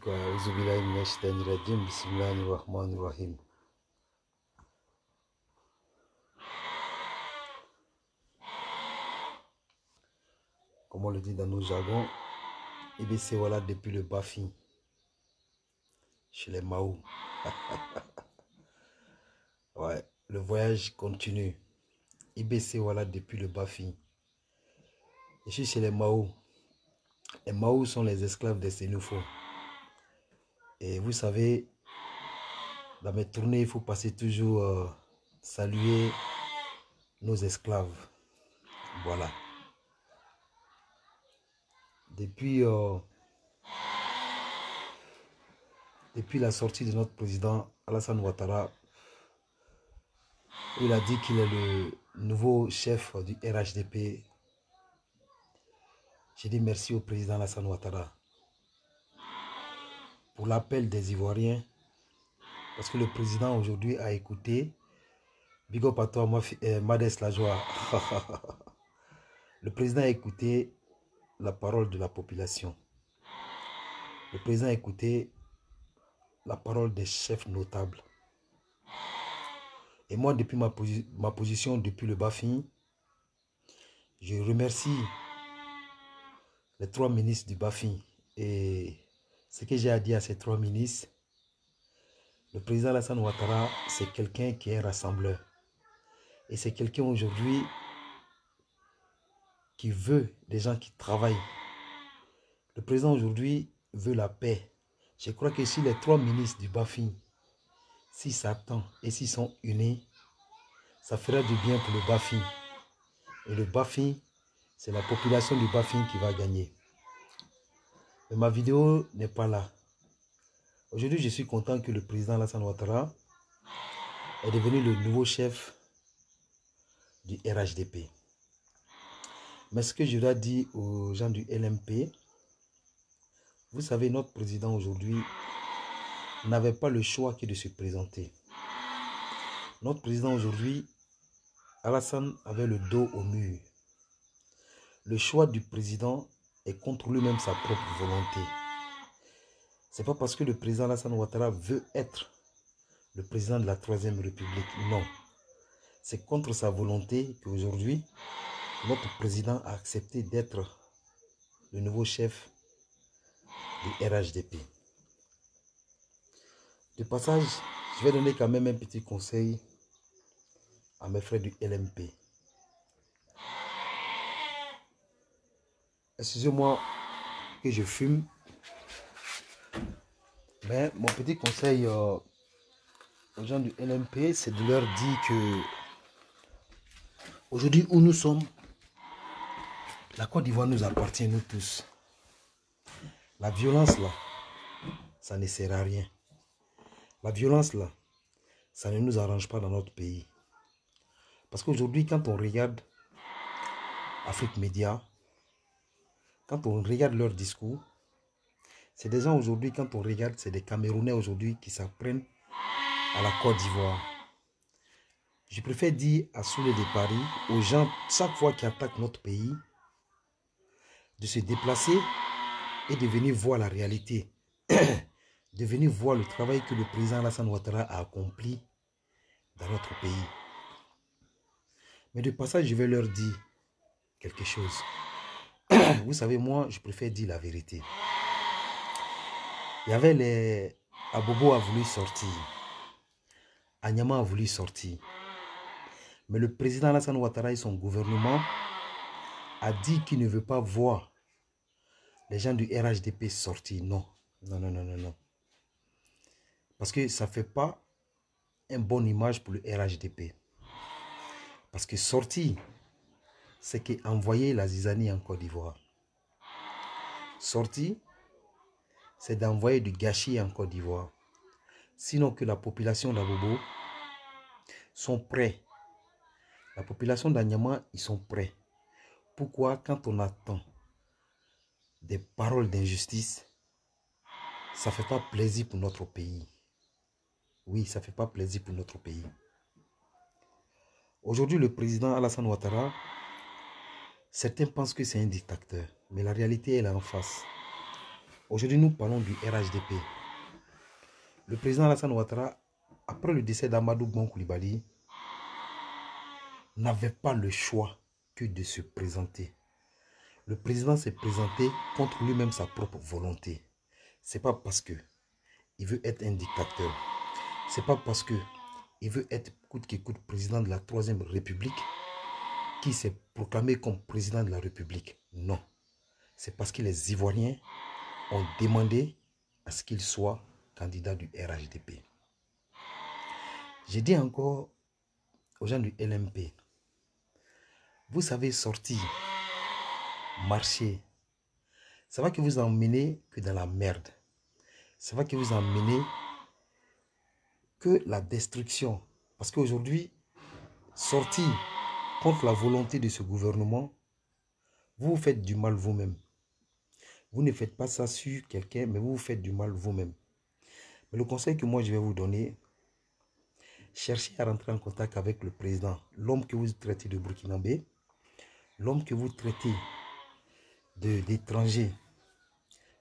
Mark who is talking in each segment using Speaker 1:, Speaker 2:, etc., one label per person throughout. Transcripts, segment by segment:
Speaker 1: Bismillahirrahmanirrahim. Comme on le dit dans nos jargons, IBC voilà depuis le Bafi, chez les Mao. Ouais, le voyage continue. IBC voilà depuis le Bafi. Je suis chez les Mao. Les Mao sont les esclaves des Sénoufos. Et vous savez, dans mes tournées, il faut passer toujours saluer nos esclaves. Voilà. Depuis la sortie de notre président Alassane Ouattara, où il a dit qu'il est le nouveau chef du RHDP, j'ai dit merci au président Alassane Ouattara pour l'appel des Ivoiriens, parce que le président aujourd'hui a écouté, big up à toi, Madès la joie. Le président a écouté la parole de la population. Le président a écouté la parole des chefs notables. Et moi, depuis ma position, depuis le Bafi, je remercie les 3 ministres du Bafi. Et ce que j'ai à dire à ces 3 ministres, le président Alassane Ouattara, c'est quelqu'un qui est rassembleur. Et c'est quelqu'un aujourd'hui qui veut des gens qui travaillent. Le président aujourd'hui veut la paix. Je crois que si les 3 ministres du Bafi, s'ils s'attendent et s'ils sont unis, ça fera du bien pour le Bafi. Et le Bafi, c'est la population du Bafi qui va gagner. Mais ma vidéo n'est pas là. Aujourd'hui, je suis content que le président Alassane Ouattara est devenu le nouveau chef du RHDP. Mais ce que je dois dire aux gens du LMP, vous savez, notre président aujourd'hui n'avait pas le choix que de se présenter. Notre président aujourd'hui, Alassane, avait le dos au mur. Le choix du président est contre lui-même sa propre volonté. Ce n'est pas parce que le président Alassane Ouattara veut être le président de la 3e République. Non. C'est contre sa volonté qu'aujourd'hui, notre président a accepté d'être le nouveau chef du RHDP. De passage, je vais donner quand même un petit conseil à mes frères du LMP. Excusez-moi que je fume, mais mon petit conseil aux gens du LMP, c'est de leur dire que aujourd'hui où nous sommes, la Côte d'Ivoire nous appartient, nous tous. La violence là, ça ne sert à rien. La violence là, ça ne nous arrange pas dans notre pays. Parce qu'aujourd'hui, quand on regarde Afrique Média, quand on regarde leurs discours, c'est des gens aujourd'hui, quand on regarde, c'est des Camerounais aujourd'hui qui s'apprennent à la Côte d'Ivoire. Je préfère dire à Soulé de Paris, aux gens, chaque fois qu'ils attaquent notre pays, de se déplacer et de venir voir la réalité. De venir voir le travail que le président Alassane Ouattara a accompli dans notre pays. Mais de passage, je vais leur dire quelque chose. Vous savez, moi, je préfère dire la vérité. Il y avait les... Abobo a voulu sortir. Anyama a voulu sortir. Mais le président Alassane Ouattara et son gouvernement a dit qu'il ne veut pas voir les gens du RHDP sortir. Non. Non, non, non, non, non. Parce que ça ne fait pas une bonne image pour le RHDP. Parce que sortir, c'est qu'envoyer la zizanie en Côte d'Ivoire. Sortir, c'est d'envoyer du gâchis en Côte d'Ivoire. Sinon que la population d'Abobo sont prêts. La population d'Anyama, ils sont prêts. Pourquoi, quand on attend des paroles d'injustice, ça ne fait pas plaisir pour notre pays. Oui, ça ne fait pas plaisir pour notre pays. Aujourd'hui, le président Alassane Ouattara, certains pensent que c'est un dictateur. Mais la réalité, elle est en face. Aujourd'hui, nous parlons du RHDP. Le président Alassane Ouattara, après le décès d'Amadou Bon Coulibaly, n'avait pas le choix que de se présenter. Le président s'est présenté contre lui-même sa propre volonté. C'est pas parce que il veut être un dictateur. C'est pas parce que il veut être coûte que coûte président de la Troisième République qui s'est proclamé comme président de la République. Non. C'est parce que les Ivoiriens ont demandé à ce qu'il soit candidat du RHDP. J'ai dit encore aux gens du LMP, vous savez sortir, marcher, ça va que vous emmenez que dans la merde. Ça va que vous emmenez que la destruction. Parce qu'aujourd'hui, sortir contre la volonté de ce gouvernement, vous vous faites du mal vous-même. Vous ne faites pas ça sur quelqu'un, mais vous vous faites du mal vous-même. Mais le conseil que moi je vais vous donner, cherchez à rentrer en contact avec le président, l'homme que vous traitez de burkinabé, l'homme que vous traitez d'étranger.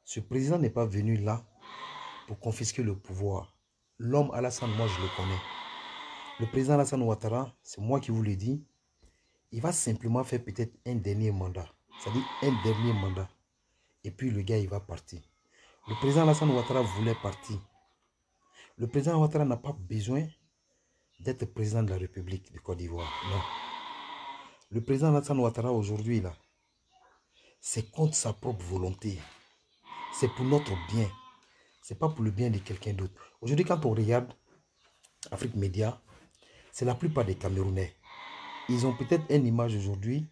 Speaker 1: Ce président n'est pas venu là pour confisquer le pouvoir. L'homme Alassane, moi je le connais. Le président Alassane Ouattara, c'est moi qui vous le dis, il va simplement faire peut-être un dernier mandat. C'est-à-dire un dernier mandat. Et puis le gars, il va partir. Le président Alassane Ouattara voulait partir. Le président Ouattara n'a pas besoin d'être président de la République de Côte d'Ivoire. Non. Le président Alassane Ouattara aujourd'hui, là, c'est contre sa propre volonté. C'est pour notre bien. C'est pas pour le bien de quelqu'un d'autre. Aujourd'hui, quand on regarde Afrique Média, c'est la plupart des Camerounais. Ils ont peut-être une image aujourd'hui,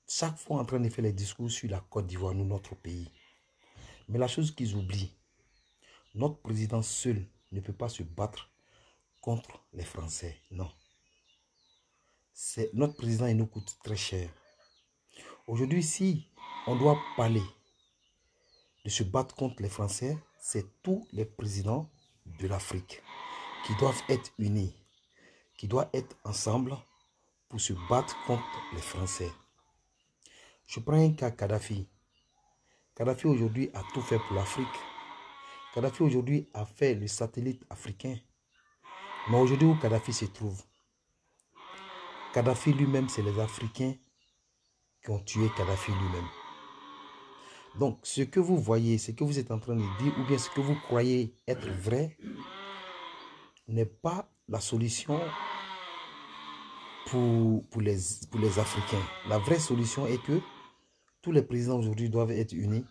Speaker 1: chaque fois en train de faire les discours sur la Côte d'Ivoire, nous, notre pays. Mais la chose qu'ils oublient, notre président seul ne peut pas se battre contre les Français. Non. Notre président, il nous coûte très cher. Aujourd'hui, si on doit parler de se battre contre les Français, c'est tous les présidents de l'Afrique qui doivent être unis, qui doivent être ensemble pour se battre contre les Français. Je prends un cas Kadhafi. Kadhafi aujourd'hui a tout fait pour l'Afrique. Kadhafi aujourd'hui a fait le satellite africain. Mais aujourd'hui où Kadhafi se trouve, Kadhafi lui-même, c'est les Africains qui ont tué Kadhafi lui-même. Donc, ce que vous voyez, ce que vous êtes en train de dire, ou bien ce que vous croyez être vrai, n'est pas la solution pour les Africains. La vraie solution est que tous les présidents aujourd'hui doivent être unis.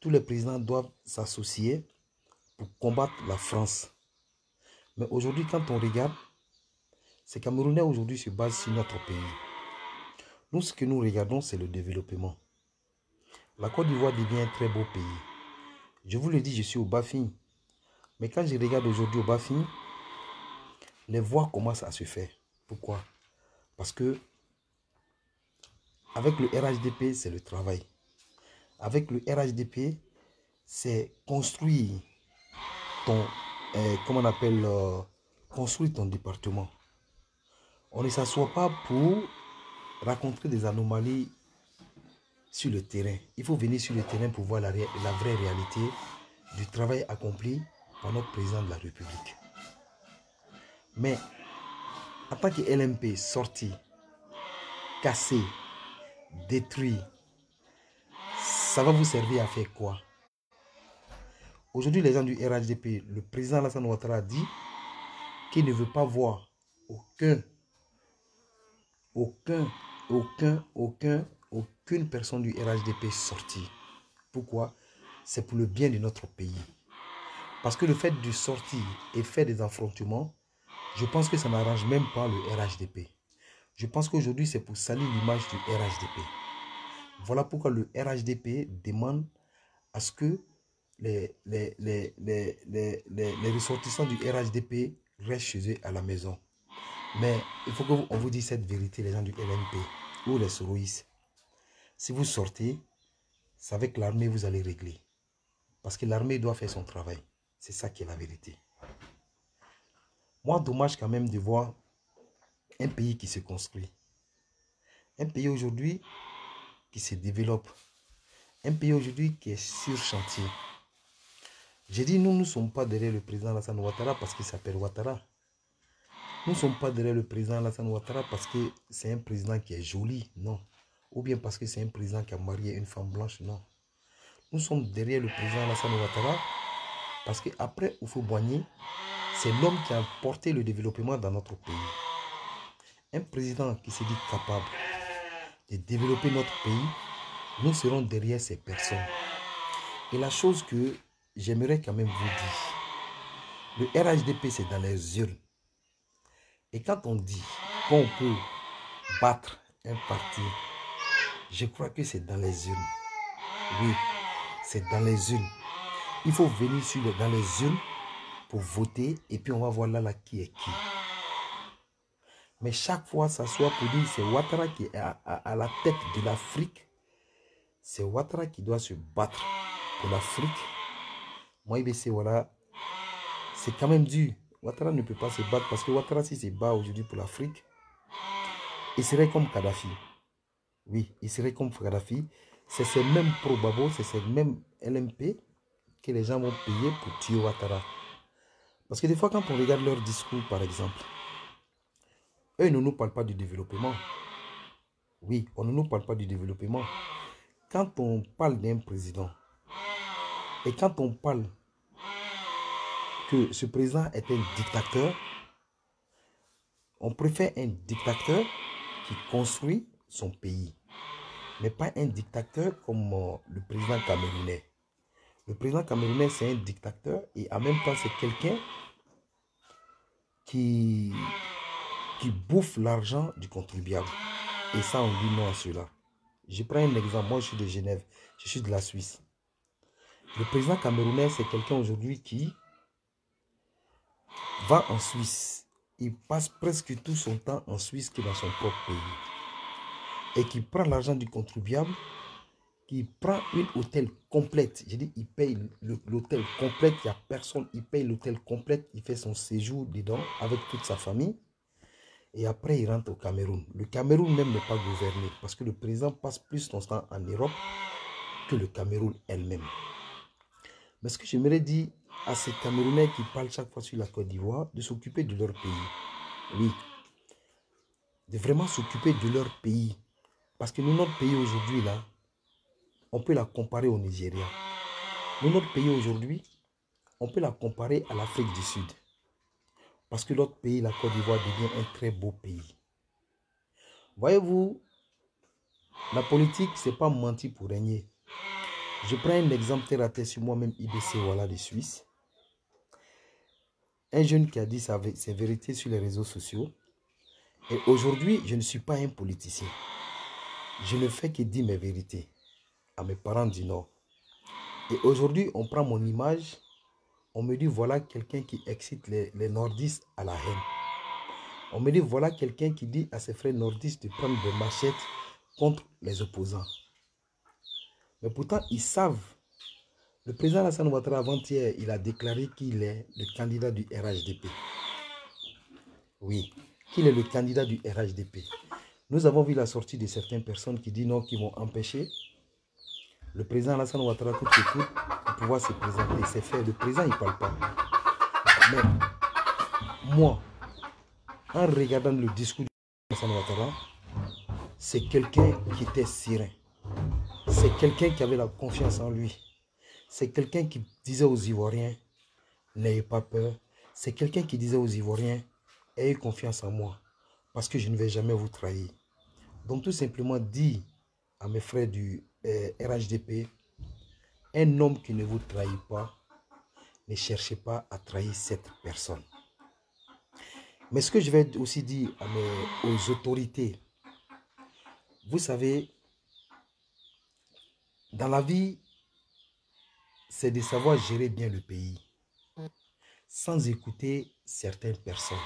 Speaker 1: Tous les présidents doivent s'associer pour combattre la France. Mais aujourd'hui, quand on regarde, ces Camerounais aujourd'hui se basent sur notre pays. Nous, ce que nous regardons, c'est le développement. La Côte d'Ivoire devient un très beau pays. Je vous le dis, je suis au Bafing. Mais quand je regarde aujourd'hui au Bafing, les voies commencent à se faire. Pourquoi? Parce que avec le RHDP, c'est le travail. Avec le RHDP, c'est construire ton, comment on appelle, construire ton département. On ne s'assoit pas pour rencontrer des anomalies sur le terrain. Il faut venir sur le terrain pour voir la vraie réalité du travail accompli par notre président de la République. Mais en tant que LMP sorti, cassé, détruit, ça va vous servir à faire quoi? Aujourd'hui, les gens du RHDP, le président Alassane Ouattara dit qu'il ne veut pas voir aucune personne du RHDP sortir. Pourquoi? C'est pour le bien de notre pays. Parce que le fait de sortir et faire des affrontements, je pense que ça n'arrange même pas le RHDP. Je pense qu'aujourd'hui, c'est pour salir l'image du RHDP. Voilà pourquoi le RHDP demande à ce que les ressortissants du RHDP restent chez eux à la maison. Mais il faut qu'on vous dise cette vérité, les gens du LNP ou les soroïstes. Si vous sortez, c'est avec l'armée que vous allez régler. Parce que l'armée doit faire son travail. C'est ça qui est la vérité. Moi, dommage quand même de voir un pays qui se construit. Un pays aujourd'hui qui se développe. Un pays aujourd'hui qui est sur chantier. J'ai dit, nous ne sommes pas derrière le président Alassane Ouattara parce qu'il s'appelle Ouattara. Nous ne sommes pas derrière le président Alassane Ouattara parce que c'est un président qui est joli, non. Ou bien parce que c'est un président qui a marié une femme blanche, non. Nous sommes derrière le président Alassane Ouattara parce qu'après Houphouët-Boigny, c'est l'homme qui a porté le développement dans notre pays. Un président qui se dit capable de développer notre pays, nous serons derrière ces personnes. Et la chose que j'aimerais quand même vous dire, le RHDP c'est dans les urnes. Et quand on dit qu'on peut battre un parti, je crois que c'est dans les urnes. Oui, c'est dans les urnes. Il faut venir dans les urnes pour voter et puis on va voir là qui est qui. Mais chaque fois, ça soit pour dire c'est Ouattara qui est à la tête de l'Afrique. C'est Ouattara qui doit se battre pour l'Afrique. Moi, IBC, voilà, c'est quand même dur. Ouattara ne peut pas se battre parce que Ouattara, s'il se bat aujourd'hui pour l'Afrique, il serait comme Kadhafi. Oui, il serait comme Kadhafi. C'est ces mêmes pro-Babo, c'est ces mêmes LMP que les gens vont payer pour tuer Ouattara. Parce que des fois, quand on regarde leur discours, par exemple, eux ne nous parlent pas du développement. Oui, on ne nous parle pas du développement. Quand on parle d'un président, et quand on parle que ce président est un dictateur, on préfère un dictateur qui construit son pays, mais pas un dictateur comme le président camerounais. Le président camerounais, c'est un dictateur et en même temps, c'est quelqu'un qui bouffe l'argent du contribuable. Et ça, on dit non à cela. Je prends un exemple. Moi, je suis de Genève. Je suis de la Suisse. Le président camerounais, c'est quelqu'un aujourd'hui qui va en Suisse. Il passe presque tout son temps en Suisse que dans son propre pays. Et qui prend l'argent du contribuable, qui prend une hôtel complète. J'ai dit, il paye l'hôtel complète. Il n'y a personne. Il paye l'hôtel complète. Il fait son séjour dedans avec toute sa famille. Et après, il rentre au Cameroun. Le Cameroun même n'est pas gouverné parce que le président passe plus son temps en Europe que le Cameroun elle-même. Mais ce que j'aimerais dire à ces Camerounais qui parlent chaque fois sur la Côte d'Ivoire, de s'occuper de leur pays. Oui. De vraiment s'occuper de leur pays. Parce que nous, notre pays aujourd'hui, là, on peut la comparer au Nigeria. Nous, notre pays aujourd'hui, on peut la comparer à l'Afrique du Sud. Parce que l'autre pays, la Côte d'Ivoire, devient un très beau pays. Voyez-vous, la politique, ce n'est pas mentir pour régner. Je prends un exemple terre à terre sur moi-même, IBC, voilà, de Suisse. Un jeune qui a dit ses vérités sur les réseaux sociaux. Et aujourd'hui, je ne suis pas un politicien. Je ne fais que dire mes vérités à mes parents du Nord. Et aujourd'hui, on prend mon image. On me dit, voilà quelqu'un qui excite les nordistes à la haine. On me dit, voilà quelqu'un qui dit à ses frères nordistes de prendre des machettes contre les opposants. Mais pourtant, ils savent. Le président Alassane Ouattara, avant-hier, il a déclaré qu'il est le candidat du RHDP. Oui, qu'il est le candidat du RHDP. Nous avons vu la sortie de certaines personnes qui disent non, qui vont empêcher le président Alassane Ouattara coûte que coûte pour pouvoir se présenter. C'est fait. Le président, il ne parle pas. Mais moi, en regardant le discours de Alassane Ouattara, c'est quelqu'un qui était serein. C'est quelqu'un qui avait la confiance en lui. C'est quelqu'un qui disait aux Ivoiriens, n'ayez pas peur. C'est quelqu'un qui disait aux Ivoiriens, ayez confiance en moi, parce que je ne vais jamais vous trahir. Donc tout simplement dit à mes frères du RHDP, un homme qui ne vous trahit pas, ne cherchez pas à trahir cette personne. Mais ce que je vais aussi dire aux autorités, vous savez, dans la vie, c'est de savoir gérer bien le pays, sans écouter certaines personnes.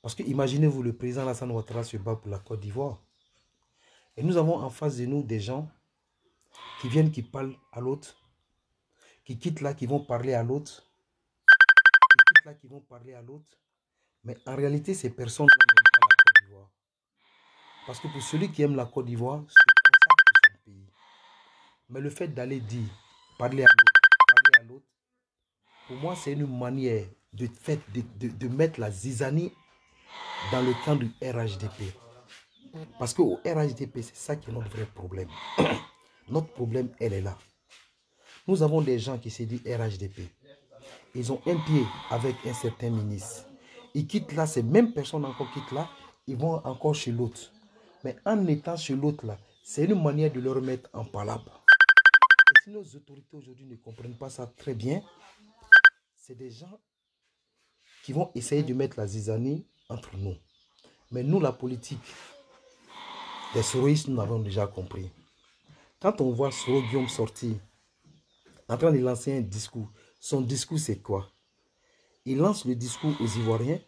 Speaker 1: Parce que imaginez-vous, le président Alassane Ouattara se bat pour la Côte d'Ivoire. Et nous avons en face de nous des gens qui viennent, qui parlent à l'autre, qui quittent là, qui vont parler à l'autre, qui quittent là, qui vont parler à l'autre. Mais en réalité, ces personnes-là n'aiment pas la Côte d'Ivoire. Parce que pour celui qui aime la Côte d'Ivoire, c'est consacre son pays. Mais le fait d'aller dire, parler à l'autre, Pour moi, c'est une manière de mettre la zizanie dans le camp du RHDP. Parce qu'au RHDP, c'est ça qui est notre vrai problème. Notre problème, elle est là. Nous avons des gens qui se disent RHDP. Ils ont un pied avec un certain ministre. Ils quittent là, ces mêmes personnes encore quittent là, ils vont encore chez l'autre. Mais en étant chez l'autre là, c'est une manière de leur mettre en palabre. Et si nos autorités aujourd'hui ne comprennent pas ça très bien, c'est des gens qui vont essayer de mettre la zizanie entre nous. Mais nous, la politique des soroïstes, nous l'avons déjà compris. Quand on voit Soro Guillaume sortir, en train de lancer un discours, son discours c'est quoi? Il lance le discours aux Ivoiriens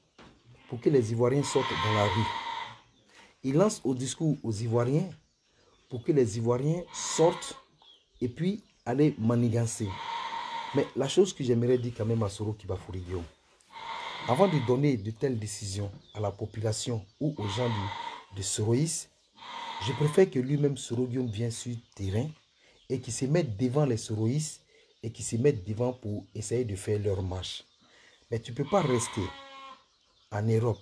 Speaker 1: pour que les Ivoiriens sortent dans la rue. Il lance le discours aux Ivoiriens pour que les Ivoiriens sortent et puis aller manigancer. Mais la chose que j'aimerais dire quand même à Soro Kibafouri Guillaume, avant de donner de telles décisions à la population ou aux gens de Soroïs, je préfère que lui-même, Soro Guillaume, vienne sur le terrain et qu'il se mette devant les Soroïs et qu'ils se mettent devant pour essayer de faire leur marche. Mais tu ne peux pas rester en Europe,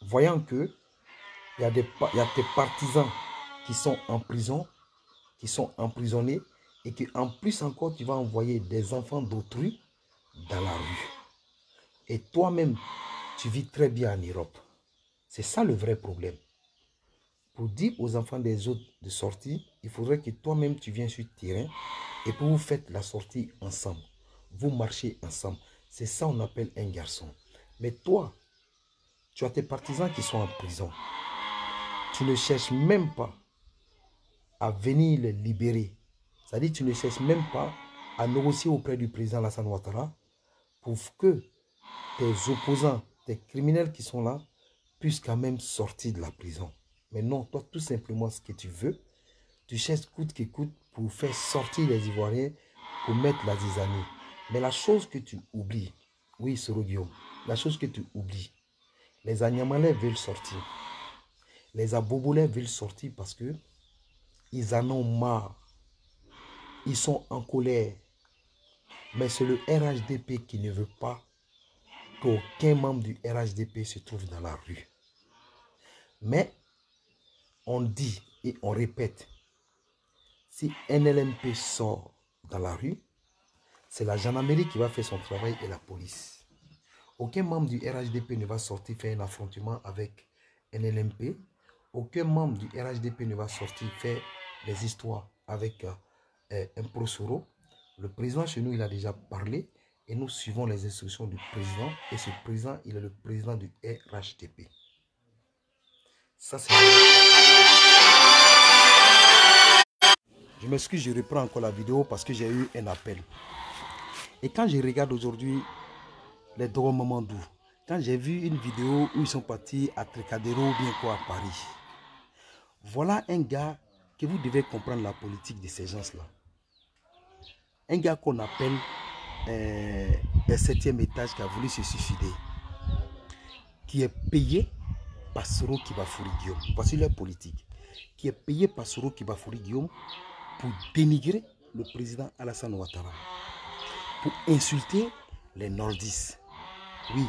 Speaker 1: voyant que il y a tes partisans qui sont en prison, qui sont emprisonnés, et qu'en plus encore, tu vas envoyer des enfants d'autrui dans la rue. Et toi-même, tu vis très bien en Europe. C'est ça le vrai problème. Pour dire aux enfants des autres de sortir, il faudrait que toi-même, tu viennes sur le terrain et pour vous faites la sortie ensemble. Vous marchez ensemble. C'est ça qu'on appelle un garçon. Mais toi, tu as tes partisans qui sont en prison. Tu ne cherches même pas à venir les libérer. C'est-à-dire que tu ne cherches même pas à négocier auprès du président Alassane Ouattara pour que tes opposants, tes criminels qui sont là, puissent quand même sortir de la prison. Mais non, toi, tout simplement, ce que tu veux, tu cherches coûte que coûte pour faire sortir les Ivoiriens, pour mettre la zizanie. Mais la chose que tu oublies, oui, Soro Guillaume, la chose que tu oublies, les Agnamalais veulent sortir. Les Abobolais veulent sortir parce que ils en ont marre. Ils sont en colère. Mais c'est le RHDP qui ne veut pas qu'aucun membre du RHDP se trouve dans la rue. Mais on dit et on répète, si NLMP sort dans la rue, c'est la gendarmerie qui va faire son travail et la police. Aucun membre du RHDP ne va sortir faire un affrontement avec NLMP. Aucun membre du RHDP ne va sortir faire des histoires avec un pro-Soro. Le président chez nous, il a déjà parlé et nous suivons les instructions du président. Et ce président, il est le président du RHDP. Ça, c'est... Je m'excuse, je reprends encore la vidéo parce que j'ai eu un appel. Et quand je regarde aujourd'hui les Dogo Mamandou, quand j'ai vu une vidéo où ils sont partis à Tricadéro ou bien quoi à Paris, voilà un gars que vous devez comprendre la politique de ces gens-là. Un gars qu'on appelle un 7e étage qui a voulu se suicider, qui est payé par Soro Kibafouri Guillaume, voici leur politique, qui est payé par Soro Kibafouri Guillaume pour dénigrer le président Alassane Ouattara, pour insulter les nordistes. Oui,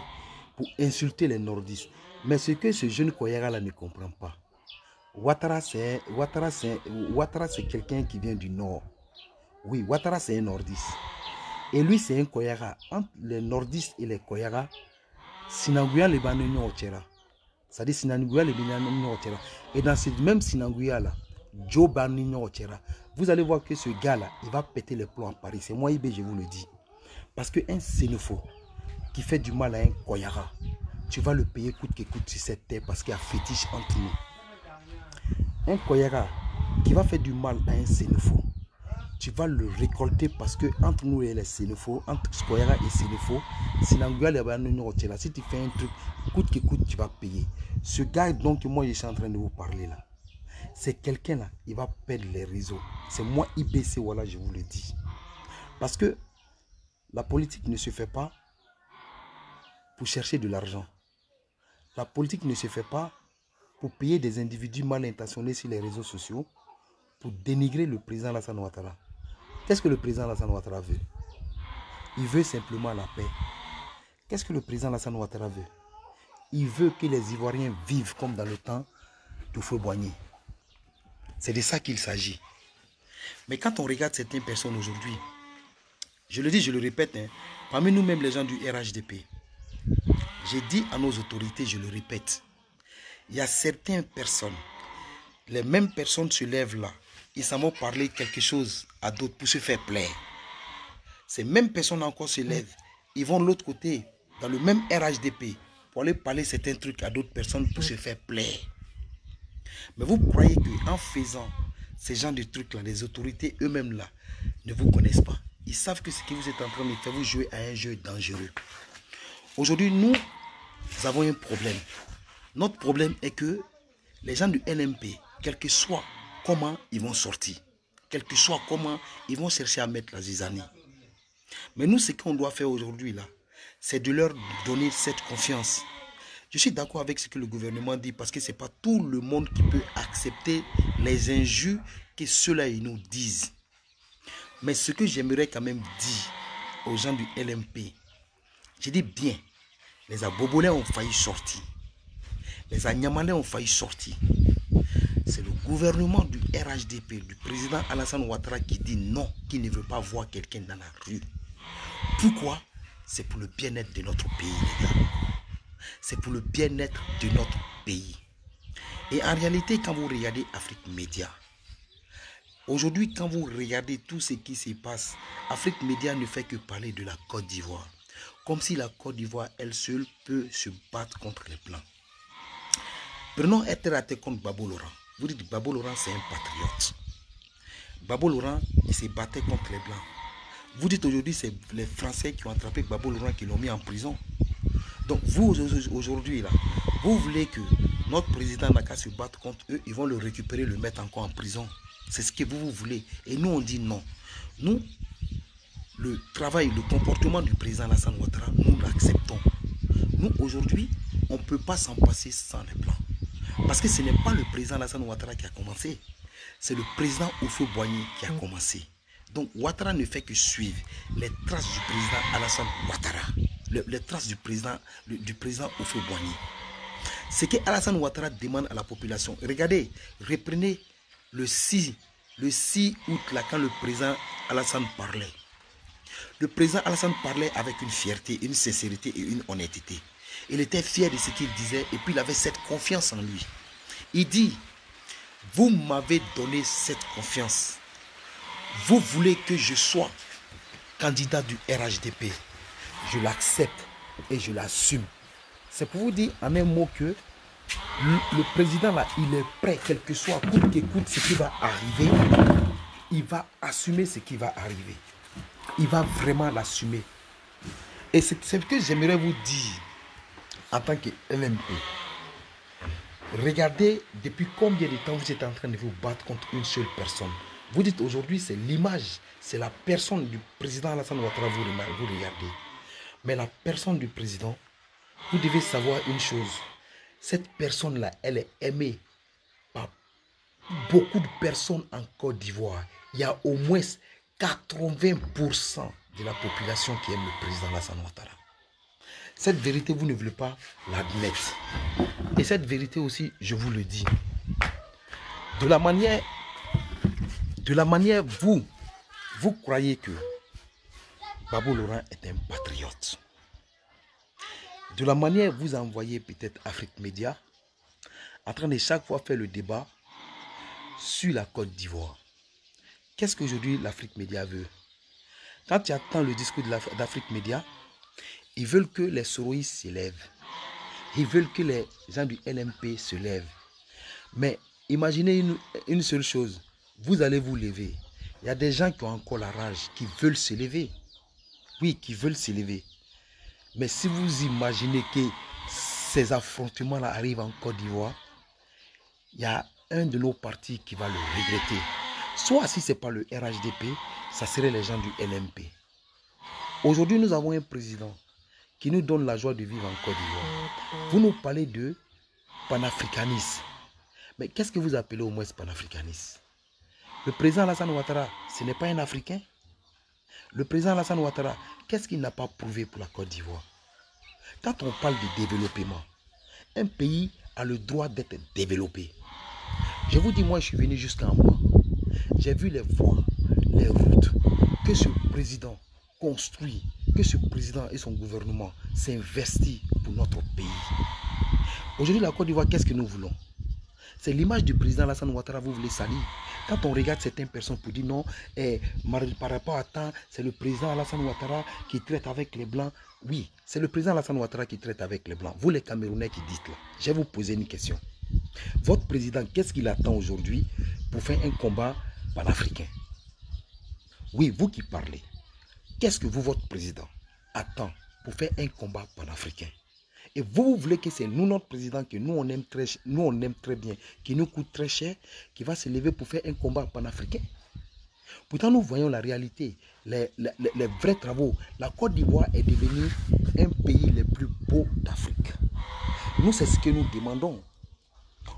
Speaker 1: pour insulter les nordistes. Mais ce que ce jeune Koyaga là ne comprend pas, Ouattara c'est quelqu'un qui vient du nord. Oui, Ouattara c'est un nordiste. Et lui c'est un Koyaga. Entre les nordistes et les Koyaga, Sinanguya le Banignon Ochera. C'est-à-dire Sinanguya le Banignon Ochera. Et dans ce même Sinanguya là, Joe Banignon Ochera, vous allez voir que ce gars là, il va péter les plombs à Paris. C'est moi Ibé, je vous le dis. Parce qu'un xénophobe qui fait du mal à un Koyaga, tu vas le payer coûte que coûte sur cette terre parce qu'il y a fétiche entre nous. Un Koyaga qui va faire du mal à un xénophobe, tu vas le récolter parce que entre nous et les xénophobes, entre Koyaga et xénophobe, si tu fais un truc, coûte que coûte, tu vas payer. Ce gars donc moi je suis en train de vous parler là, c'est quelqu'un là, il va perdre les réseaux. C'est moi IBC, voilà, je vous le dis. Parce que la politique ne se fait pas pour chercher de l'argent. La politique ne se fait pas pour payer des individus mal intentionnés sur les réseaux sociaux pour dénigrer le président Alassane Ouattara. Qu'est-ce que le président Alassane Ouattara veut? Il veut simplement la paix. Qu'est-ce que le président Alassane Ouattara veut? Il veut que les Ivoiriens vivent comme dans le temps d'Houphouët-Boigny. C'est de ça qu'il s'agit. Mais quand on regarde certaines personnes aujourd'hui, je le dis, je le répète, hein, parmi nous-mêmes les gens du RHDP, j'ai dit à nos autorités, je le répète, il y a certaines personnes, les mêmes personnes se lèvent là, ils s'en vont parler quelque chose à d'autres pour se faire plaire. Ces mêmes personnes encore se lèvent, ils vont de l'autre côté, dans le même RHDP, pour aller parler certains trucs à d'autres personnes pour se faire plaire. Mais vous croyez qu'en faisant ces genres de trucs-là, les autorités eux-mêmes là ne vous connaissent pas. Ils savent que ce que vous êtes en train de faire, vous jouez à un jeu dangereux. Aujourd'hui, nous avons un problème. Notre problème est que les gens du LMP, quel que soit comment ils vont sortir, quel que soit comment ils vont chercher à mettre la zizanie. Mais nous, ce qu'on doit faire aujourd'hui là, c'est de leur donner cette confiance. Je suis d'accord avec ce que le gouvernement dit parce que ce n'est pas tout le monde qui peut accepter les injures que ceux-là ils nous disent. Mais ce que j'aimerais quand même dire aux gens du LMP, je dis bien, les Abobolais ont failli sortir. Les Agnamalais ont failli sortir. C'est le gouvernement du RHDP, du président Alassane Ouattara qui dit non, qui ne veut pas voir quelqu'un dans la rue. Pourquoi? C'est pour le bien-être de notre pays, les gars. C'est pour le bien-être de notre pays. Et en réalité, quand vous regardez Afrique Média, aujourd'hui, quand vous regardez tout ce qui se passe, Afrique Média ne fait que parler de la Côte d'Ivoire. Comme si la Côte d'Ivoire, elle seule, peut se battre contre les Blancs. Prenons être contre Babo Laurent. Vous dites Babo Laurent, c'est un patriote. Babo Laurent, il se battait contre les Blancs. Vous dites aujourd'hui, c'est les Français qui ont attrapé Babo Laurent, qui l'ont mis en prison. Donc vous, aujourd'hui, là, vous voulez que notre président n'a qu'à se battre contre eux, ils vont le récupérer, le mettre encore en prison. C'est ce que vous voulez. Et nous, on dit non. Nous, le travail, le comportement du président Alassane Ouattara, nous l'acceptons. Nous, aujourd'hui, on ne peut pas s'en passer sans les Blancs. Parce que ce n'est pas le président Alassane Ouattara qui a commencé. C'est le président Houphouët-Boigny qui a commencé. Donc Ouattara ne fait que suivre les traces du président Alassane Ouattara. Les traces du président Houphouët-Boigny. Ce que Alassane Ouattara demande à la population. Regardez, reprenez le 6 août, là, quand le président Alassane parlait. Le président Alassane parlait avec une fierté, une sincérité et une honnêteté. Il était fier de ce qu'il disait et puis il avait cette confiance en lui. Il dit, vous m'avez donné cette confiance. Vous voulez que je sois candidat du RHDP. Je l'accepte et je l'assume. C'est pour vous dire en un mot que le président là, il est prêt, quel que soit, coûte que coûte ce qui va arriver, il va assumer ce qui va arriver. Il va vraiment l'assumer. Et c'est ce que j'aimerais vous dire en tant que LMP. Regardez depuis combien de temps vous êtes en train de vous battre contre une seule personne. Vous dites aujourd'hui c'est l'image, c'est la personne du président Alassane Ouattara, vous regardez. Mais la personne du président, vous devez savoir une chose. Cette personne-là, elle est aimée par beaucoup de personnes en Côte d'Ivoire. Il y a au moins 80% de la population qui aime le président Alassane Ouattara. Cette vérité, vous ne voulez pas l'admettre. Et cette vérité aussi, je vous le dis. De la manière, vous croyez que Babo Laurent est un patriote. De la manière, vous envoyez peut-être Afrique Média en train de chaque fois faire le débat sur la Côte d'Ivoire. Qu'est-ce qu'aujourd'hui l'Afrique Média veut? Quand tu attends le discours d'Afrique Média, ils veulent que les soroïstes se lèvent. Ils veulent que les gens du LMP se lèvent. Mais imaginez une seule chose. Vous allez vous lever. Il y a des gens qui ont encore la rage, qui veulent se lever. Oui, qui veulent se lever. Mais si vous imaginez que ces affrontements-là arrivent en Côte d'Ivoire, il y a un de nos partis qui va le regretter. Soit si ce n'est pas le RHDP, ça serait les gens du LMP. Aujourd'hui, nous avons un président qui nous donne la joie de vivre en Côte d'Ivoire. Vous nous parlez de panafricanisme. Mais qu'est-ce que vous appelez au moins panafricanisme? Le président Alassane Ouattara, ce n'est pas un Africain. Le président Alassane Ouattara, qu'est-ce qu'il n'a pas prouvé pour la Côte d'Ivoire? Quand on parle de développement, un pays a le droit d'être développé. Je vous dis, moi, je suis venu jusqu'à moi. J'ai vu les voies, les routes que ce président construit, que ce président et son gouvernement s'investissent pour notre pays. Aujourd'hui, la Côte d'Ivoire, qu'est-ce que nous voulons? C'est l'image du président Alassane Ouattara, vous voulez salir. Quand on regarde certaines personnes pour dire non, par rapport à temps, c'est le président Alassane Ouattara qui traite avec les Blancs. Oui, c'est le président Alassane Ouattara qui traite avec les Blancs. Vous les Camerounais qui dites là, je vais vous poser une question. Votre président, qu'est-ce qu'il attend aujourd'hui pour faire un combat panafricain? Oui, vous qui parlez, qu'est-ce que vous, votre président, attend pour faire un combat panafricain? Et vous voulez que c'est nous, notre président, que nous on aime très bien, qui nous coûte très cher, qui va se lever pour faire un combat panafricain? Pourtant, nous voyons la réalité, les vrais travaux. La Côte d'Ivoire est devenue un pays le plus beau d'Afrique. Nous, c'est ce que nous demandons.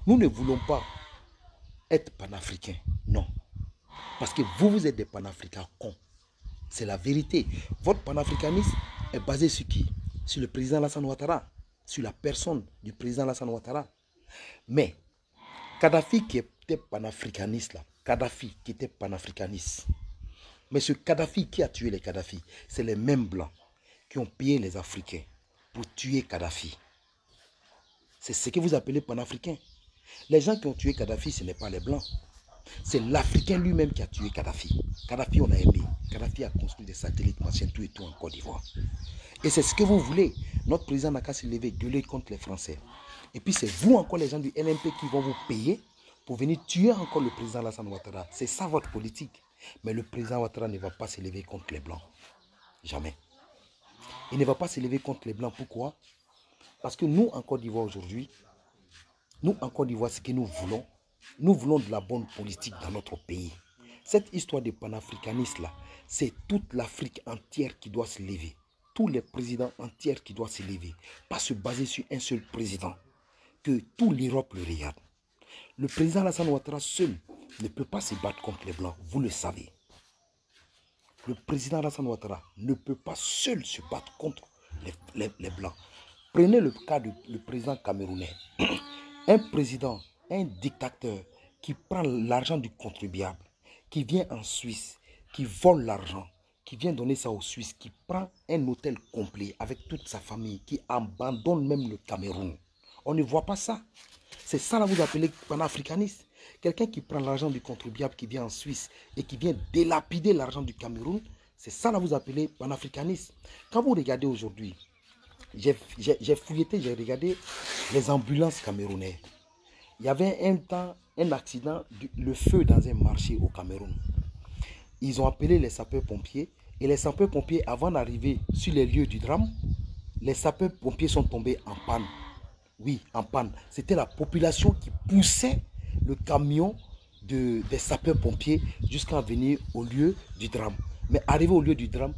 Speaker 1: Nous ne voulons pas être panafricains, non. Parce que vous êtes des panafricains cons. C'est la vérité. Votre panafricanisme est basé sur qui? Sur le président Alassane Ouattara, sur la personne du président Alassane Ouattara. Mais Kadhafi qui était panafricaniste, là, Kadhafi qui était panafricaniste. Mais ce Kadhafi, qui a tué les Kadhafi? C'est les mêmes blancs qui ont payé les Africains pour tuer Kadhafi. C'est ce que vous appelez panafricain. Les gens qui ont tué Kadhafi, ce n'est pas les blancs. C'est l'Africain lui-même qui a tué Kadhafi. Kadhafi, on a aimé. Kadhafi a construit des satellites, machin, tout et tout en Côte d'Ivoire. Et c'est ce que vous voulez. Notre président n'a qu'à se lever, gueuler contre les Français. Et puis c'est vous encore, les gens du LMP, qui vont vous payer pour venir tuer encore le président Alassane Ouattara. C'est ça votre politique. Mais le président Ouattara ne va pas se lever contre les Blancs. Jamais. Il ne va pas se lever contre les Blancs. Pourquoi? Parce que nous, en Côte d'Ivoire aujourd'hui, nous, en Côte d'Ivoire, ce que nous voulons de la bonne politique dans notre pays. Cette histoire de panafricanisme là, c'est toute l'Afrique entière qui doit se lever. Tous les présidents entiers qui doivent se lever. Pas se baser sur un seul président. Que toute l'Europe le regarde. Le président Alassane Ouattara seul ne peut pas se battre contre les Blancs. Vous le savez. Le président Alassane Ouattara ne peut pas seul se battre contre les Blancs. Prenez le cas du président camerounais. Un président, un dictateur qui prend l'argent du contribuable, qui vient en Suisse, qui vole l'argent, qui vient donner ça aux Suisses, qui prend un hôtel complet avec toute sa famille, qui abandonne même le Cameroun. On ne voit pas ça. C'est ça là vous appelez panafricaniste. Quelqu'un qui prend l'argent du contribuable, qui vient en Suisse et qui vient délapider l'argent du Cameroun, c'est ça là vous appelez panafricaniste. Quand vous regardez aujourd'hui, j'ai fouilleté, j'ai regardé les ambulances camerounaises. Il y avait un temps, un accident, le feu dans un marché au Cameroun. Ils ont appelé les sapeurs-pompiers et les sapeurs-pompiers, avant d'arriver sur les lieux du drame, les sapeurs-pompiers sont tombés en panne. Oui, en panne. C'était la population qui poussait le camion des sapeurs-pompiers jusqu'à venir au lieu du drame. Mais arrivé au lieu du drame,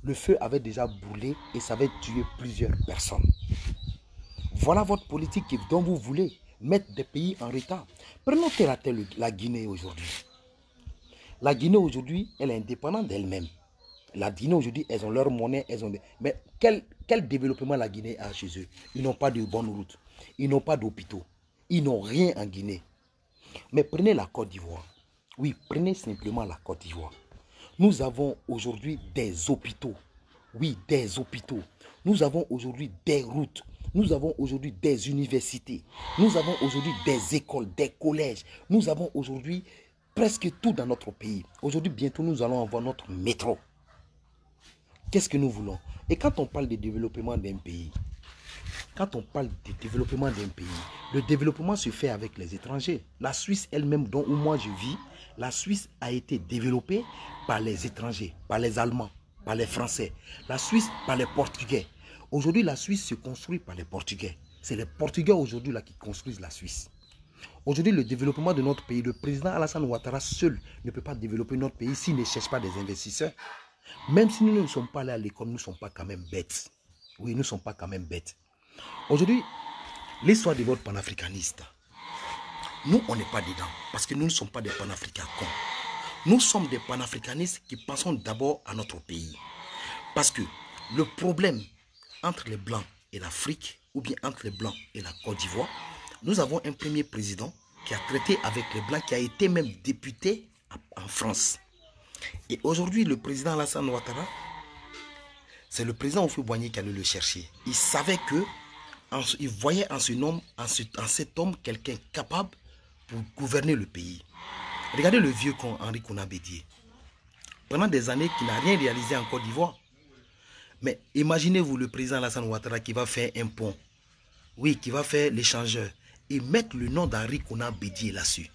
Speaker 1: le feu avait déjà brûlé et ça avait tué plusieurs personnes. Voilà votre politique dont vous voulez mettre des pays en retard. Prenons la Guinée aujourd'hui. La Guinée aujourd'hui, elle est indépendante d'elle-même. La Guinée aujourd'hui, elles ont leur monnaie, mais quel développement la Guinée a chez eux? Ils n'ont pas de bonnes routes, ils n'ont pas d'hôpitaux, ils n'ont rien en Guinée. Mais prenez la Côte d'Ivoire. Oui, prenez simplement la Côte d'Ivoire. Nous avons aujourd'hui des hôpitaux. Oui, des hôpitaux. Nous avons aujourd'hui des routes. Nous avons aujourd'hui des universités. Nous avons aujourd'hui des écoles, des collèges. Nous avons aujourd'hui presque tout dans notre pays. Aujourd'hui, bientôt, nous allons avoir notre métro. Qu'est-ce que nous voulons? Et quand on parle de développement d'un pays, le développement se fait avec les étrangers. La Suisse elle-même, où moi je vis, la Suisse a été développée par les étrangers, par les Allemands, par les Français. La Suisse par les Portugais. Aujourd'hui, la Suisse se construit par les Portugais. C'est les Portugais aujourd'hui là qui construisent la Suisse. Aujourd'hui, le développement de notre pays, le président Alassane Ouattara seul ne peut pas développer notre pays s'il ne cherche pas des investisseurs. Même si nous ne sommes pas allés à l'école, nous ne sommes pas quand même bêtes. Oui, nous ne sommes pas quand même bêtes. Aujourd'hui, l'histoire de votre panafricaniste, nous, on n'est pas dedans. Parce que nous ne sommes pas des panafricains cons. Nous sommes des panafricanistes qui pensons d'abord à notre pays. Parce que le problème entre les Blancs et l'Afrique, ou bien entre les Blancs et la Côte d'Ivoire, nous avons un premier président qui a traité avec les Blancs, qui a été même député en France. Et aujourd'hui, le président Alassane Ouattara, c'est le président Houphouët-Boigny qui allait le chercher. Il savait que, il voyait en cet homme quelqu'un capable pour gouverner le pays. Regardez le vieux con Henri Konan Bédié. Pendant des années, qui n'a rien réalisé en Côte d'Ivoire. Mais imaginez-vous le président Alassane Ouattara qui va faire un pont. Oui, qui va faire l'échangeur. Et mettre le nom d'Henri Konan Bédié là-dessus.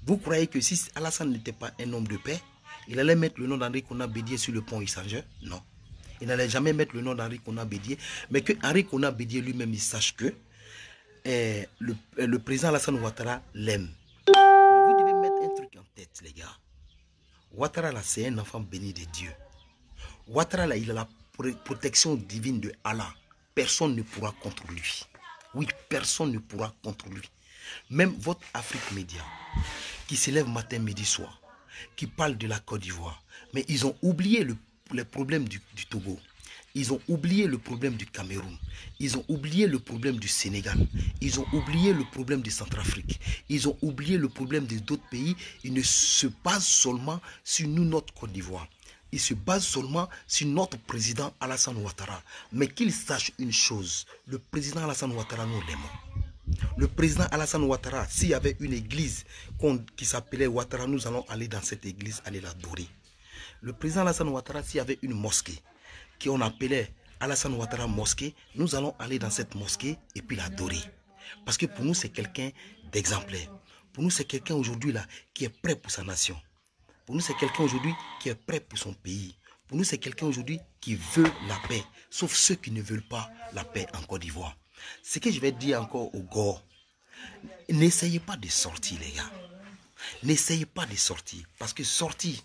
Speaker 1: Vous croyez que si Alassane n'était pas un homme de paix, il allait mettre le nom d'Henri Konan Bédié sur le pont échangeur? Non. Il n'allait jamais mettre le nom d'Henri Konan Bédié. Mais que Henri Konan Bédié lui-même, il sache que le président Alassane Ouattara l'aime. Vous devez mettre un truc en tête, les gars. Ouattara, là, c'est un enfant béni de Dieu. Ouattara, là, il a la protection divine de Allah. Personne ne pourra contre lui. Oui, personne ne pourra contre lui. Même votre Afrique Média, qui s'élève matin, midi, soir, qui parle de la Côte d'Ivoire, mais ils ont oublié les problèmes du Togo. Ils ont oublié le problème du Cameroun. Ils ont oublié le problème du Sénégal. Ils ont oublié le problème de Centrafrique. Ils ont oublié le problème d'autres pays. Ils ne se basent seulement sur nous, notre Côte d'Ivoire. Ils se basent seulement sur notre président Alassane Ouattara. Mais qu'ils sachent une chose, le président Alassane Ouattara, nous l'aimons. Le président Alassane Ouattara, s'il y avait une église qui s'appelait Ouattara, nous allons aller dans cette église, aller l'adorer. Le président Alassane Ouattara, s'il y avait une mosquée, qu'on appelait Alassane Ouattara mosquée, nous allons aller dans cette mosquée et puis l'adorer. Parce que pour nous, c'est quelqu'un d'exemplaire. Pour nous, c'est quelqu'un aujourd'hui là qui est prêt pour sa nation. Pour nous, c'est quelqu'un aujourd'hui qui est prêt pour son pays. Pour nous, c'est quelqu'un aujourd'hui qui veut la paix. Sauf ceux qui ne veulent pas la paix en Côte d'Ivoire. Ce que je vais dire encore aux gars, n'essayez pas de sortir, les gars. N'essayez pas de sortir. Parce que sortir,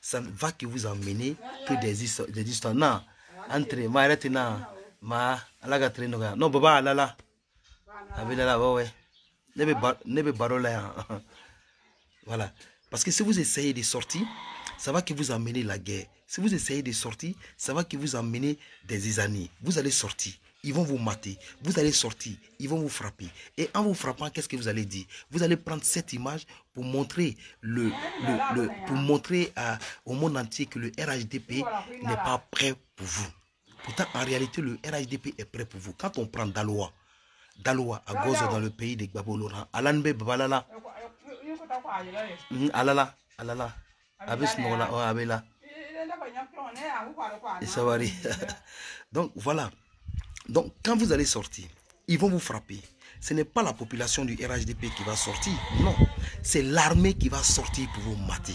Speaker 1: ça ne va que vous emmener que des histoires. Non, entre ma retina, ma alaga non, baba, alala. Abilala, ouais. Nebe barola. Voilà. Parce que si vous essayez de sortir, ça va que vous emmener la guerre. Si vous essayez de sortir, ça va que vous emmener des années. Vous allez sortir, ils vont vous mater. Vous allez sortir, ils vont vous frapper. Et en vous frappant, qu'est-ce que vous allez dire? Vous allez prendre cette image pour montrer, au monde entier que le RHDP n'est pas prêt pour vous. Pourtant, en réalité, le RHDP est prêt pour vous. Quand on prend Daloa à Gozo dans le pays de Gbaboloran, Alanbe Babalala, Alala, Abela. Et ça va aller. Donc voilà. Donc quand vous allez sortir, ils vont vous frapper. Ce n'est pas la population du RHDP qui va sortir. Non. C'est l'armée qui va sortir pour vous mater.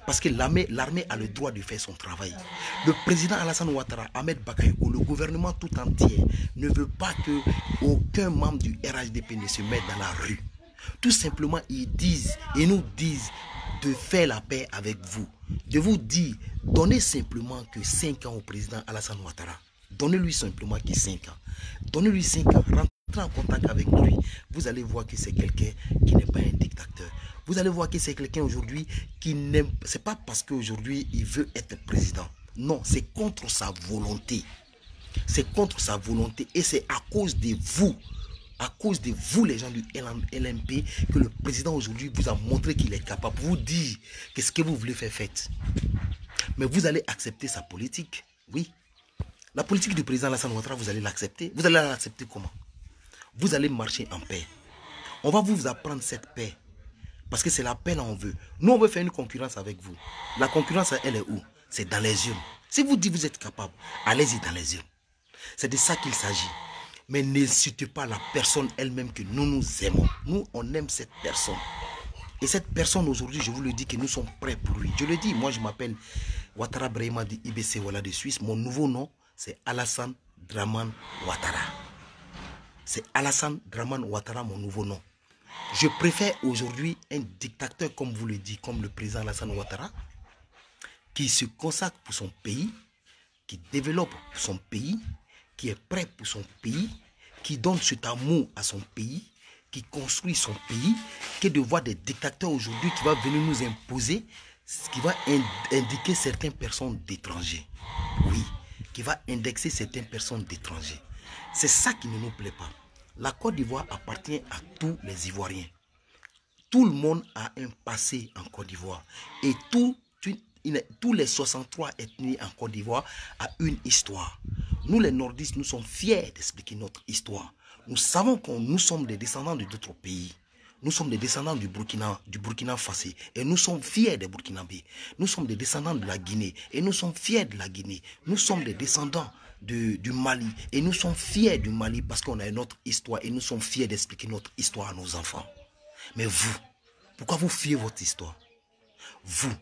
Speaker 1: Parce que l'armée a le droit de faire son travail. Le président Alassane Ouattara, Ahmed Bakayoko, le gouvernement tout entier ne veut pas que aucun membre du RHDP ne se mette dans la rue. Tout simplement, ils nous disent de faire la paix avec vous. De vous dire, donnez simplement que 5 ans au président Alassane Ouattara. Donnez-lui simplement que 5 ans. Donnez-lui 5 ans. Rentrez en contact avec lui. Vous allez voir que c'est quelqu'un qui n'est pas un dictateur. Vous allez voir que c'est quelqu'un aujourd'hui qui n'aime... C'est pas parce qu'aujourd'hui il veut être président. Non, c'est contre sa volonté. C'est contre sa volonté. Et c'est à cause de vous. À cause de vous, les gens du LMP, que le président aujourd'hui vous a montré qu'il est capable de vous dire qu'est-ce que vous voulez faire, faites. Mais vous allez accepter sa politique, oui. La politique du président Alassane Ouattara, vous allez l'accepter. Vous allez l'accepter comment? Vous allez marcher en paix. On va vous apprendre cette paix. Parce que c'est la paix là on veut. Nous, on veut faire une concurrence avec vous. La concurrence, elle est où? C'est dans les urnes. Si vous dites que vous êtes capable, allez-y dans les urnes. C'est de ça qu'il s'agit. Mais n'insultez pas la personne elle-même que nous aimons. Nous, on aime cette personne. Et cette personne aujourd'hui, je vous le dis que nous sommes prêts pour lui. Je le dis, moi je m'appelle Ouattara Brahima de IBC Walla de Suisse. Mon nouveau nom, c'est Alassane Dramane Ouattara. C'est Alassane Dramane Ouattara, mon nouveau nom. Je préfère aujourd'hui un dictateur, comme vous le dites, comme le président Alassane Ouattara, qui se consacre pour son pays, qui développe son pays, qui est prêt pour son pays, qui donne cet amour à son pays, qui construit son pays, que de voir des dictateurs aujourd'hui qui vont venir nous imposer qui va indiquer certaines personnes d'étrangers. Oui, qui va indexer certaines personnes d'étrangers. C'est ça qui ne nous plaît pas. La Côte d'Ivoire appartient à tous les Ivoiriens. Tout le monde a un passé en Côte d'Ivoire. Et tous les 63 ethnies en Côte d'Ivoire ont une histoire. Nous, les nordistes, nous sommes fiers d'expliquer notre histoire. Nous savons que nous sommes des descendants d'autres pays. Nous sommes des descendants du Burkina Faso. Et nous sommes fiers des Burkinabés. Nous sommes des descendants de la Guinée. Et nous sommes fiers de la Guinée. Nous sommes des descendants du Mali. Et nous sommes fiers du Mali parce qu'on a notre histoire. Et nous sommes fiers d'expliquer notre histoire à nos enfants. Mais vous, pourquoi vous fiez votre histoire? Vous,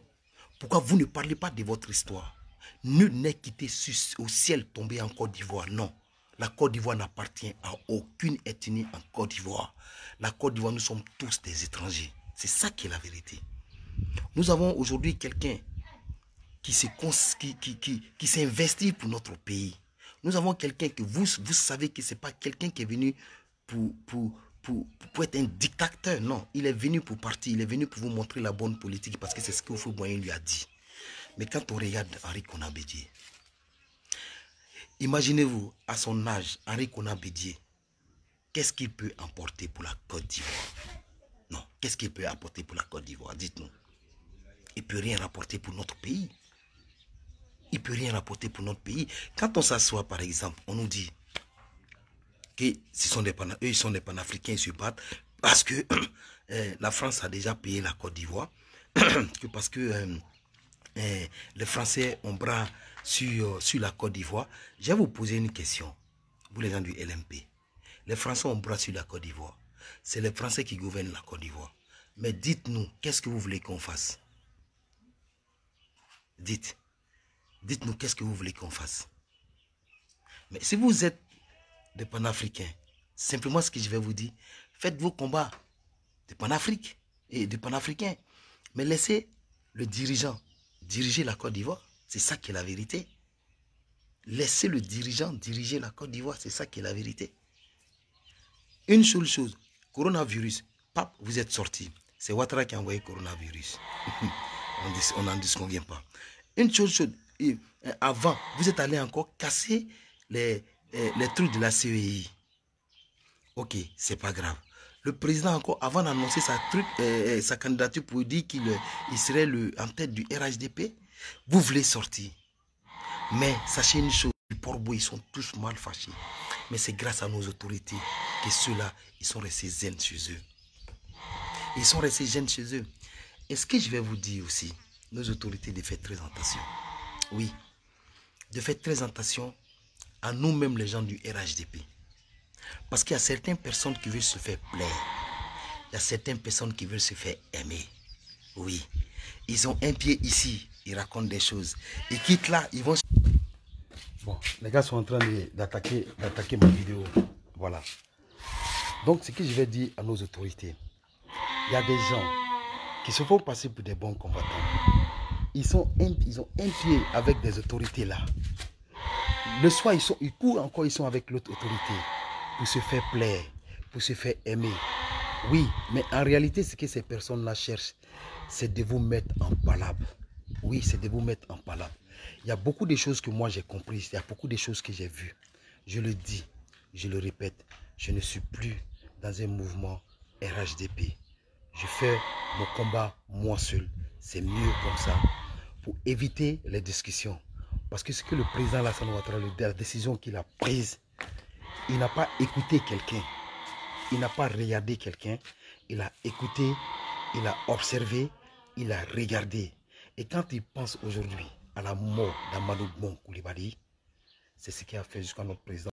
Speaker 1: pourquoi vous ne parlez pas de votre histoire? Nul n'est quitté au ciel tombé en Côte d'Ivoire. Non. La Côte d'Ivoire n'appartient à aucune ethnie en Côte d'Ivoire. La Côte d'Ivoire, nous sommes tous des étrangers. C'est ça qui est la vérité. Nous avons aujourd'hui quelqu'un qui s'est investi pour notre pays. Nous avons quelqu'un que vous savez que ce n'est pas quelqu'un qui est venu pour être un dictateur. Non, il est venu pour partir. Il est venu pour vous montrer la bonne politique parce que c'est ce que Houphouët-Boigny lui a dit. Mais quand on regarde Henri Konan Bédié, imaginez-vous, à son âge, Henri Konan Bédié, qu'est-ce qu'il peut apporter pour la Côte d'Ivoire? Non, qu'est-ce qu'il peut apporter pour la Côte d'Ivoire? Dites-nous. Il ne peut rien rapporter pour notre pays. Il ne peut rien rapporter pour notre pays. Quand on s'assoit, par exemple, on nous dit que eux, ils sont des panafricains, ils se battent parce que la France a déjà payé la Côte d'Ivoire, parce que les Français ont bras sur la Côte d'Ivoire. Je vais vous poser une question, vous les gens du LMP. Les Français ont bras sur la Côte d'Ivoire. C'est les Français qui gouvernent la Côte d'Ivoire. Mais dites-nous, qu'est-ce que vous voulez qu'on fasse? Dites-nous, qu'est-ce que vous voulez qu'on fasse? Mais si vous êtes des panafricains, simplement ce que je vais vous dire, faites vos combats de panafrique et de panafricains. Mais laissez le dirigeant diriger la Côte d'Ivoire. C'est ça qui est la vérité. Laissez le dirigeant diriger la Côte d'Ivoire. C'est ça qui est la vérité. Une seule chose, coronavirus, pape, vous êtes sorti. C'est Ouattara qui a envoyé coronavirus. On n'en disconvient pas. Une seule chose, avant, vous êtes allé encore casser les trucs de la CEI. Ok, c'est pas grave. Le président encore, avant d'annoncer sa candidature pour dire qu'il serait en tête du RHDP, vous voulez sortir. Mais sachez une chose, les Portbou, ils sont tous mal fâchés. Mais c'est grâce à nos autorités que ceux-là, ils sont restés zen chez eux. Ils sont restés zen chez eux. Et ce que je vais vous dire aussi, nos autorités de faire très attention. Oui, de faire très attention à nous-mêmes les gens du RHDP. Parce qu'il y a certaines personnes qui veulent se faire plaire. Il y a certaines personnes qui veulent se faire aimer. Oui, ils ont un pied ici, ils racontent des choses. Ils quittent là, ils vont... Bon, les gars sont en train d'attaquer ma vidéo. Voilà. Donc, ce que je vais dire à nos autorités, il y a des gens qui se font passer pour des bons combattants. Ils ont un pied avec des autorités là. Le soir, ils courent encore, ils sont avec l'autre autorité pour se faire plaire, pour se faire aimer. Oui, mais en réalité, ce que ces personnes-là cherchent, c'est de vous mettre en palabre. Oui, c'est de vous mettre en palabre. Il y a beaucoup de choses que moi j'ai comprises, il y a beaucoup de choses que j'ai vues. Je le dis, je le répète, je ne suis plus dans un mouvement RHDP. Je fais mon combat moi seul. C'est mieux comme ça pour éviter les discussions. Parce que ce que le président Alassane Ouattara, la décision qu'il a prise, il n'a pas écouté quelqu'un. Il n'a pas regardé quelqu'un. Il a écouté, il a observé, il a regardé. Et quand il pense aujourd'hui à la mort d'Amadou Bon Coulibaly, c'est ce qui a fait jusqu'à notre président.